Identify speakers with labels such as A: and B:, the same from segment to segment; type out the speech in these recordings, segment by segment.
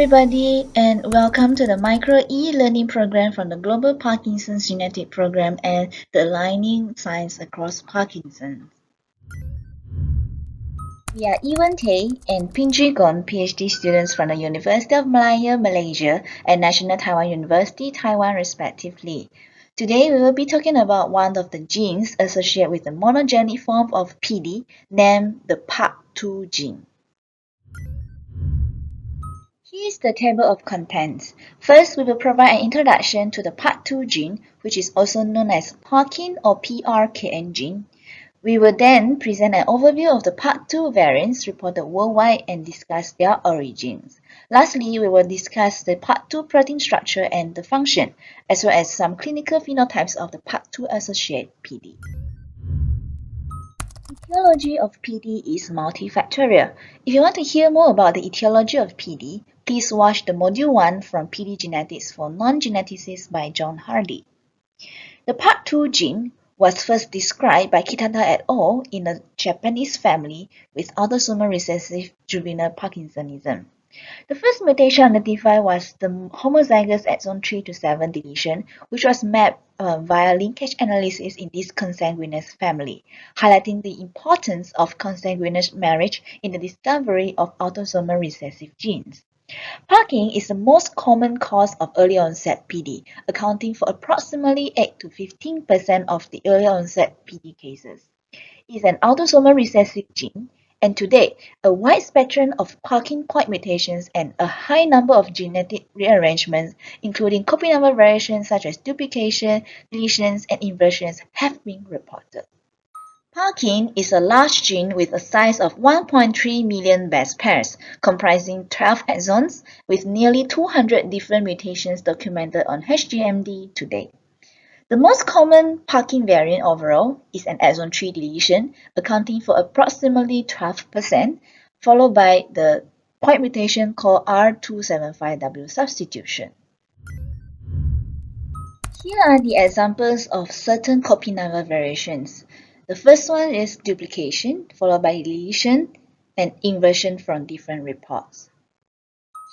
A: everybody, and welcome to the Micro E-Learning Program from the Global Parkinson's Genetic Program and the Aligning Science Across Parkinson's. We are Iwan Tay and Pinji Gon, PhD students from the University of Malaya, Malaysia, and National Taiwan University, Taiwan, respectively. Today, we will be talking about one of the genes associated with the monogenic form of PD, named the PARK2 gene. Here is the table of contents. First, we will provide an introduction to the PARK2 gene, which is also known as Parkin or PRKN gene. We will then present an overview of the PARK2 variants reported worldwide and discuss their origins. Lastly, we will discuss the PARK2 protein structure and the function, as well as some clinical phenotypes of the PARK2-associated PD. Etiology of PD is multifactorial. If you want to hear more about the etiology of PD, please watch the Module 1 from PD Genetics for Non-Geneticists by John Hardy. The PARK2 gene was first described by Kitata et al. In a Japanese family with autosomal recessive juvenile Parkinsonism. The first mutation identified was the homozygous exon 3 to 7 deletion, which was mapped via linkage analysis in this consanguineous family, highlighting the importance of consanguineous marriage in the discovery of autosomal recessive genes. Parkin is the most common cause of early-onset PD, accounting for approximately 8 to 15% of the early-onset PD cases. It is an autosomal recessive gene, and to date, a wide spectrum of Parkin point mutations and a high number of genetic rearrangements, including copy number variations such as duplication, deletions, and inversions, have been reported. Parkin is a large gene with a size of 1.3 million base pairs, comprising 12 exons with nearly 200 different mutations documented on HGMD to date. The most common Parkin variant overall is an exon 3 deletion, accounting for approximately 12%, followed by the point mutation called R275W substitution. Here are the examples of certain copy number variations. The first one is duplication, followed by deletion and inversion from different reports.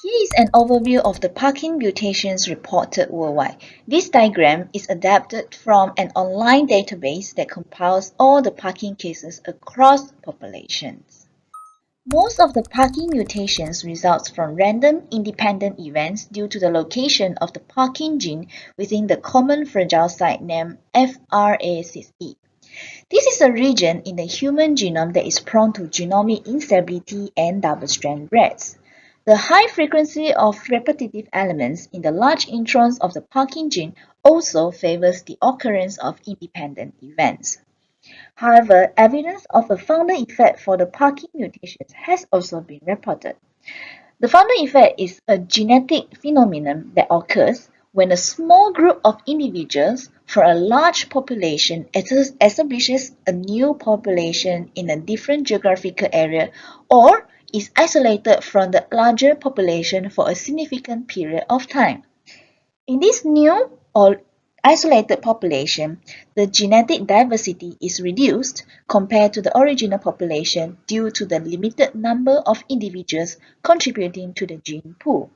A: Here is an overview of the Parkin mutations reported worldwide. This diagram is adapted from an online database that compiles all the Parkin cases across populations. Most of the Parkin mutations result from random independent events due to the location of the Parkin gene within the common fragile site named FRA6E. This is a region in the human genome that is prone to genomic instability and double-strand breaks. The high frequency of repetitive elements in the large introns of the Parkin gene also favors the occurrence of independent events. However, evidence of a founder effect for the Parkin mutations has also been reported. The founder effect is a genetic phenomenon that occurs when a small group of individuals for a large population establishes a new population in a different geographical area or is isolated from the larger population for a significant period of time. In this new or isolated population, the genetic diversity is reduced compared to the original population due to the limited number of individuals contributing to the gene pool.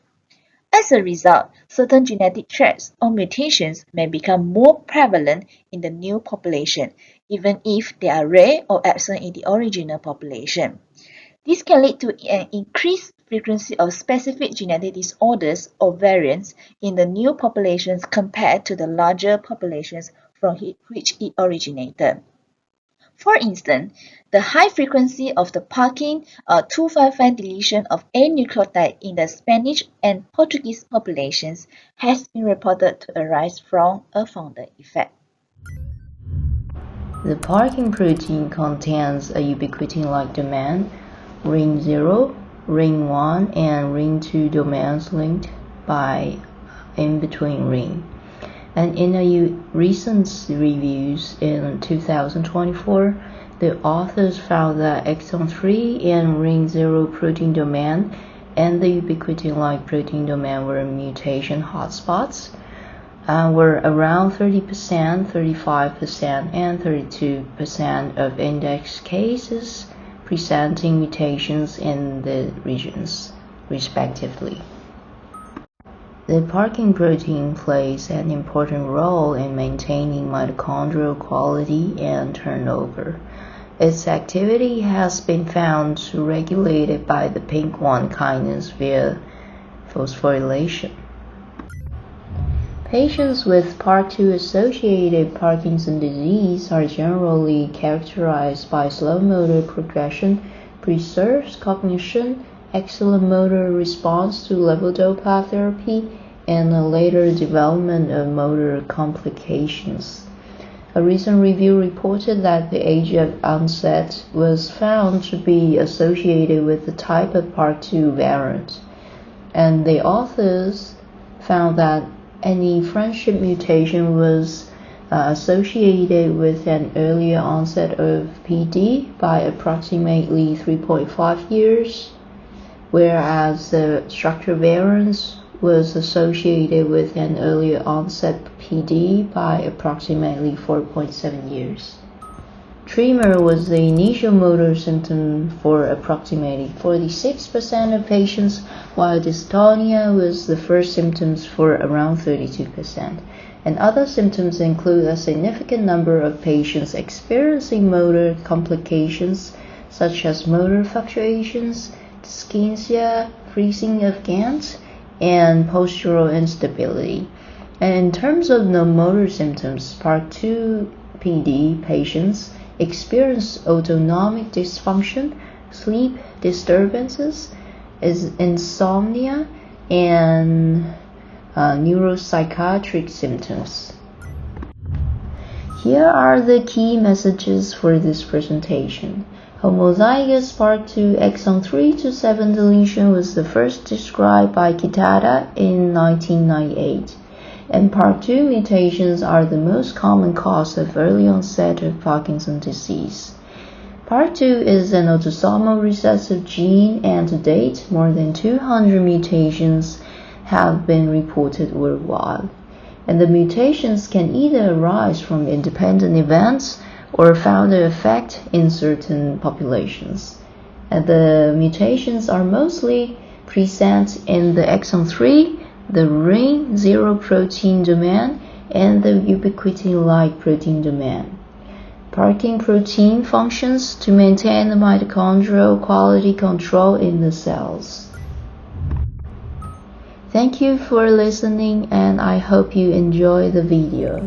A: As a result, certain genetic traits or mutations may become more prevalent in the new population, even if they are rare or absent in the original population. This can lead to an increased frequency of specific genetic disorders or variants in the new populations compared to the larger populations from which it originated. For instance, the high frequency of the Parkin 255 deletion of A nucleotide in the Spanish and Portuguese populations has been reported to arise from a founder effect.
B: The Parkin protein contains a ubiquitin-like domain, ring 0, ring 1, and ring 2 domains linked by in-between ring. And in a recent reviews in 2024, the authors found that exon 3 and ring 0 protein domain and the ubiquitin-like protein domain were mutation hotspots, were around 30%, 35%, and 32% of index cases presenting mutations in the regions, respectively. The Parkin protein plays an important role in maintaining mitochondrial quality and turnover. Its activity has been found to regulate it by the PINK1 kinase via phosphorylation. Patients with PARK2-associated Parkinson disease are generally characterized by slow motor progression, preserved cognition, excellent motor response to levodopa therapy, and a later development of motor complications. A recent review reported that the age of onset was found to be associated with the type of PARK2 variant, and the authors found that any friendship mutation was associated with an earlier onset of PD by approximately 3.5 years, whereas the structure variance was associated with an earlier onset PD by approximately 4.7 years. Tremor was the initial motor symptom for approximately 46% of patients, while dystonia was the first symptoms for around 32%. And other symptoms include a significant number of patients experiencing motor complications such as motor fluctuations, dyskinesia, freezing of gants, and postural instability. And in terms of no-motor symptoms, PARK2 PD patients experience autonomic dysfunction, sleep disturbances, insomnia, and neuropsychiatric symptoms. Here are the key messages for this presentation. Homozygous PARK2 exon 3 to 7 deletion was the first described by Kitada in 1998, and PARK2 mutations are the most common cause of early onset of Parkinson's disease. PARK2 is an autosomal recessive gene, and to date, more than 200 mutations have been reported worldwide. And the mutations can either arise from independent events or founder effect in certain populations. And the mutations are mostly present in the exon 3, the ring 0 protein domain, and the ubiquitin-like protein domain. Parkin protein functions to maintain the mitochondrial quality control in the cells. Thank you for listening, and I hope you enjoy the video.